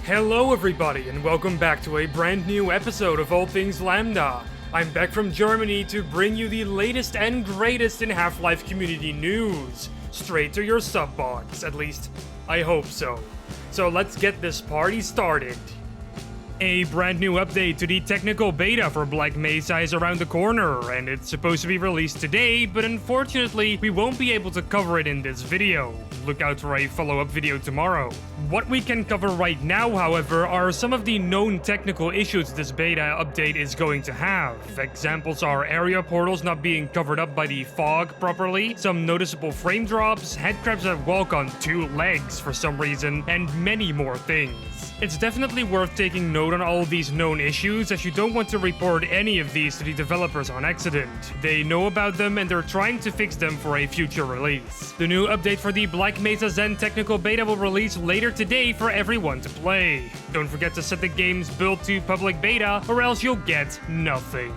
Hello everybody, and welcome back to a brand new episode of All Things Lambda. I'm back from Germany to bring you the latest and greatest in Half-Life community news. Straight to your sub box, at least I hope so. So let's get this party started. A brand new update to the technical beta for Black Mesa is around the corner, and it's supposed to be released today, but unfortunately we won't be able to cover it in this video. Look out for a follow-up video tomorrow. What we can cover right now, however, are some of the known technical issues this beta update is going to have. Examples are area portals not being covered up by the fog properly, some noticeable frame drops, headcrabs that walk on 2 legs for some reason, and many more things. It's definitely worth taking note on all of these known issues, as you don't want to report any of these to the developers on accident. They know about them and they're trying to fix them for a future release. The new update for the Black Mesa Xen technical beta will release later today for everyone to play. Don't forget to set the game's build to public beta, or else you'll get nothing.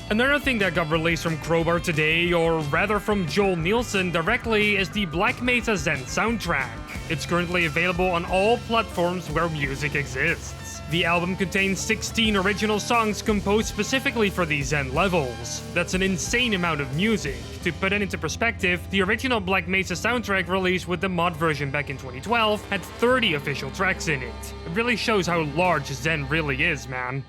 Another thing that got released from Crowbar today, or rather from Joel Nielsen directly, is the Black Mesa Xen soundtrack. It's currently available on all platforms where music exists. The album contains 16 original songs composed specifically for the Xen levels. That's an insane amount of music. To put it into perspective, the original Black Mesa soundtrack released with the mod version back in 2012 had 30 official tracks in it. It really shows how large Xen really is, man.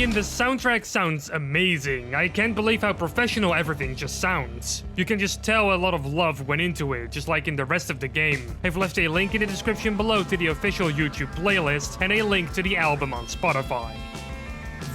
The soundtrack sounds amazing. I can't believe how professional everything just sounds. You can just tell a lot of love went into it, just like in the rest of the game. I've left a link in the description below to the official YouTube playlist and a link to the album on Spotify.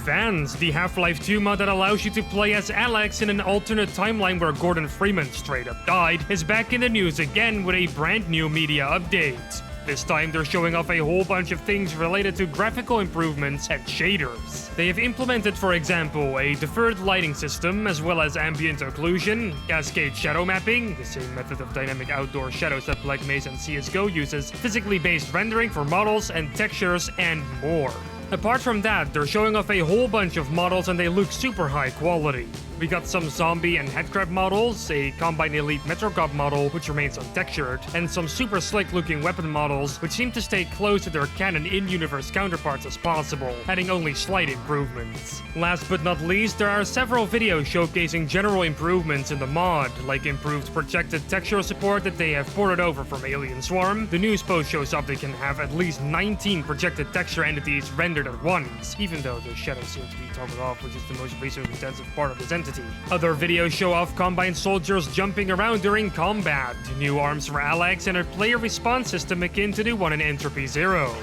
VANCE, the Half-Life 2 mod that allows you to play as Alex in an alternate timeline where Gordon Freeman straight up died, is back in the news again with a brand new media update. This time they're showing off a whole bunch of things related to graphical improvements and shaders. They have implemented, for example, a deferred lighting system, as well as ambient occlusion, cascade shadow mapping, the same method of dynamic outdoor shadows that Black Mesa and CSGO uses, physically based rendering for models and textures, and more. Apart from that, they're showing off a whole bunch of models and they look super high quality. We got some zombie and headcrab models, a Combine Elite Metrocop model which remains untextured, and some super slick looking weapon models which seem to stay close to their canon in-universe counterparts as possible, adding only slight improvements. Last but not least, there are several videos showcasing general improvements in the mod, like improved projected texture support that they have ported over from Alien Swarm. The news post shows off they can have at least 19 projected texture entities rendered at once, even though the shadows seem to be toggled off, which is the most resource-intensive part of this entity. Other videos show off Combine soldiers jumping around during combat, new arms for Alex, and a player response system akin to the one in Entropy Zero.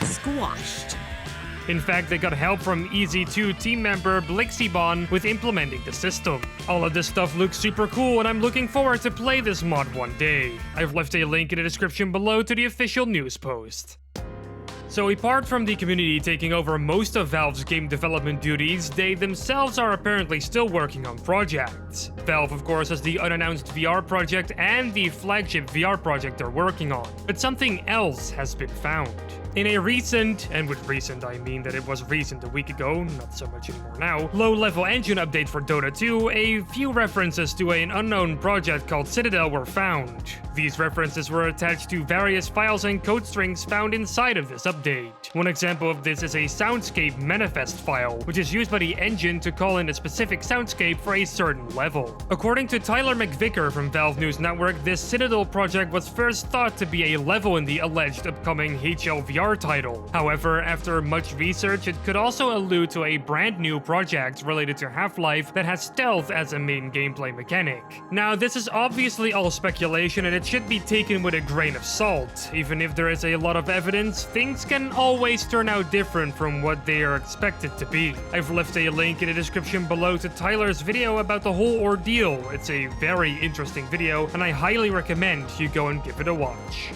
Squashed. In fact, they got help from EZ2 team member Blixibon with implementing the system. All of this stuff looks super cool, and I'm looking forward to play this mod one day. I've left a link in the description below to the official news post. So apart from the community taking over most of Valve's game development duties, they themselves are apparently still working on projects. Valve, of course, has the unannounced VR project and the flagship VR project they're working on. But something else has been found. In a recent, and with recent I mean that it was recent a week ago, not so much anymore now, low-level engine update for Dota 2, a few references to an unknown project called CITADEL were found. These references were attached to various files and code strings found inside of this update. One example of this is a soundscape manifest file, which is used by the engine to call in a specific soundscape for a certain level. According to Tyler McVicker from Valve News Network, this CITADEL project was first thought to be a level in the alleged upcoming HLVR title. However, after much research, it could also allude to a brand new project related to Half-Life that has stealth as a main gameplay mechanic. Now, this is obviously all speculation and it should be taken with a grain of salt. Even if there is a lot of evidence, things can always turn out different from what they are expected to be. I've left a link in the description below to Tyler's video about the whole ordeal. It's a very interesting video and I highly recommend you go and give it a watch.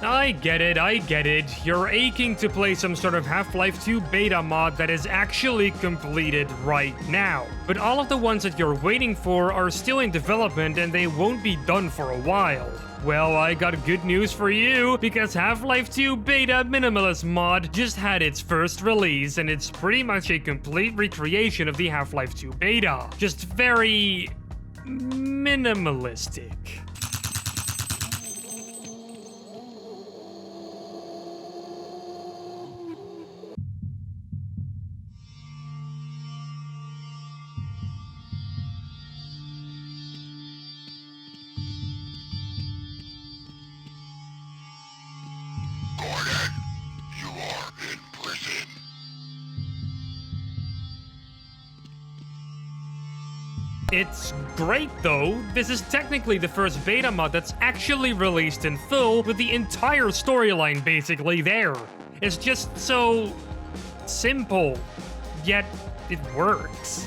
I get it. You're aching to play some sort of Half-Life 2 beta mod that is actually completed right now. But all of the ones that you're waiting for are still in development and they won't be done for a while. Well, I got good news for you, because Half-Life 2 Beta Minimalist mod just had its first release, and it's pretty much a complete recreation of the Half-Life 2 beta. Just very minimalistic. It's great though. This is technically the first beta mod that's actually released in full, with the entire storyline basically there. It's just so simple, yet it works.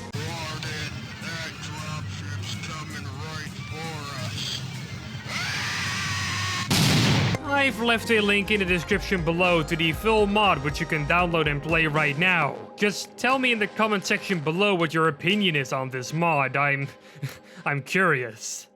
I've left a link in the description below to the full mod, which you can download and play right now. Just tell me in the comment section below what your opinion is on this mod. I'm curious.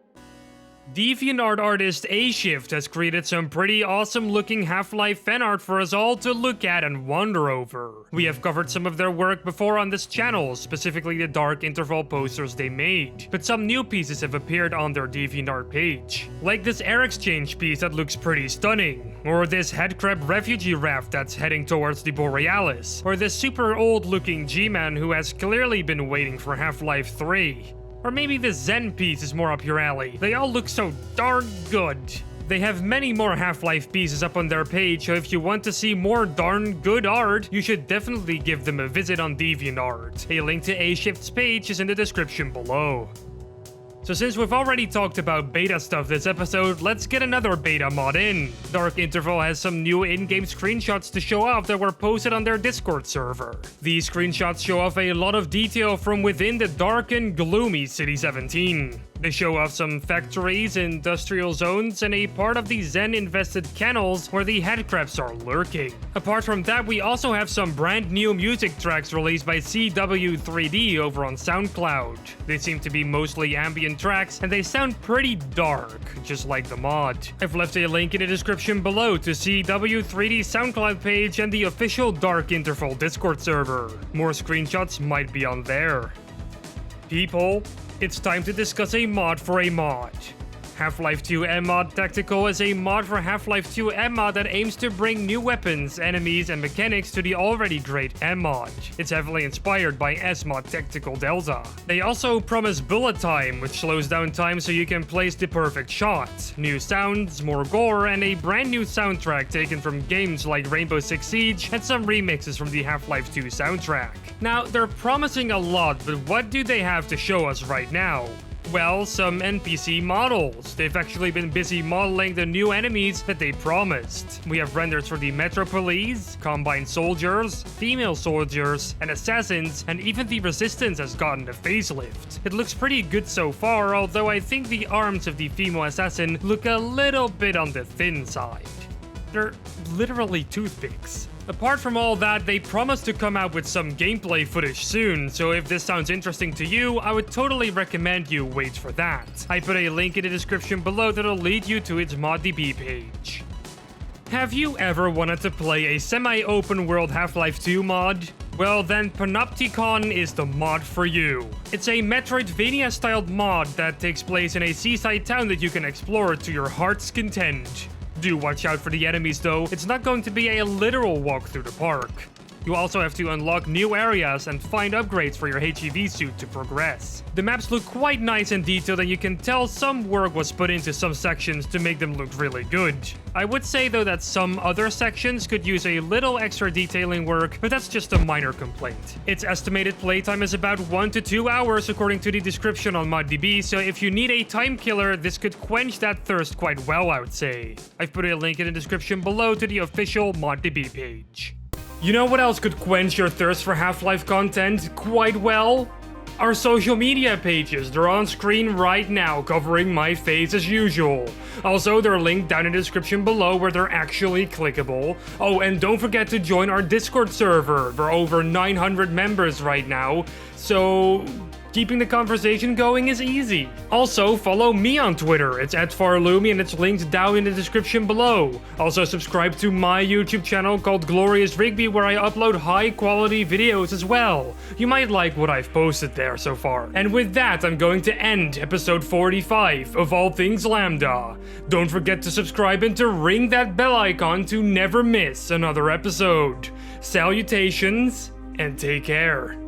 DeviantArt artist A-Shift has created some pretty awesome looking Half-Life fan art for us all to look at and wonder over. We have covered some of their work before on this channel, specifically the Dark Interval posters they made, but some new pieces have appeared on their DeviantArt page. Like this air exchange piece that looks pretty stunning, or this headcrab refugee raft that's heading towards the Borealis, or this super old looking G-Man who has clearly been waiting for Half-Life 3. Or maybe the Xen piece is more up your alley. They all look so darn good. They have many more Half-Life pieces up on their page, so if you want to see more darn good art, you should definitely give them a visit on DeviantArt. A link to A-Shift's page is in the description below. So since we've already talked about beta stuff this episode, let's get another beta mod in. Dark Interval has some new in-game screenshots to show off that were posted on their Discord server. These screenshots show off a lot of detail from within the dark and gloomy City 17. They show off some factories, industrial zones, and a part of the Xen-infested kennels where the headcrabs are lurking. Apart from that, we also have some brand new music tracks released by CW3D over on SoundCloud. They seem to be mostly ambient tracks, and they sound pretty dark, just like the mod. I've left a link in the description below to CW3D's SoundCloud page and the official Dark Interval Discord server. More screenshots might be on there. People, it's time to discuss a mod for a mod. Half-Life 2 MMOD Tactical is a mod for Half-Life 2 MMOD that aims to bring new weapons, enemies, and mechanics to the already great MMOD. It's heavily inspired by SMOD Tactical Delta. They also promise bullet time, which slows down time so you can place the perfect shot, new sounds, more gore, and a brand new soundtrack taken from games like Rainbow Six Siege and some remixes from the Half-Life 2 soundtrack. Now, they're promising a lot, but what do they have to show us right now? Well, some NPC models. They've actually been busy modeling the new enemies that they promised. We have renders for the Metropolis, Combine Soldiers, Female Soldiers, and Assassins, and even the Resistance has gotten a facelift. It looks pretty good so far, although I think the arms of the female assassin look a little bit on the thin side. They're literally toothpicks. Apart from all that, they promise to come out with some gameplay footage soon, so if this sounds interesting to you, I would totally recommend you wait for that. I put a link in the description below that'll lead you to its ModDB page. Have you ever wanted to play a semi-open world Half-Life 2 mod? Well then, PANOPTICON is the mod for you. It's a Metroidvania-styled mod that takes place in a seaside town that you can explore to your heart's content. Do watch out for the enemies though, it's not going to be a literal walk through the park. You also have to unlock new areas and find upgrades for your HEV suit to progress. The maps look quite nice and detailed, and you can tell some work was put into some sections to make them look really good. I would say though that some other sections could use a little extra detailing work, but that's just a minor complaint. Its estimated playtime is about 1 to 2 hours according to the description on ModDB, so if you need a time killer, this could quench that thirst quite well, I would say. I've put a link in the description below to the official ModDB page. You know what else could quench your thirst for Half-Life content quite well? Our social media pages, they're on screen right now, covering my face as usual. Also, they're linked down in the description below where they're actually clickable. Oh, and don't forget to join our Discord server. We're over 900 members right now, so keeping the conversation going is easy. Also, follow me on Twitter. It's @farlumi and it's linked down in the description below. Also, subscribe to my YouTube channel called Glorious Rigby where I upload high quality videos as well. You might like what I've posted there so far. And with that, I'm going to end episode 45 of All Things Lambda. Don't forget to subscribe and to ring that bell icon to never miss another episode. Salutations, and take care.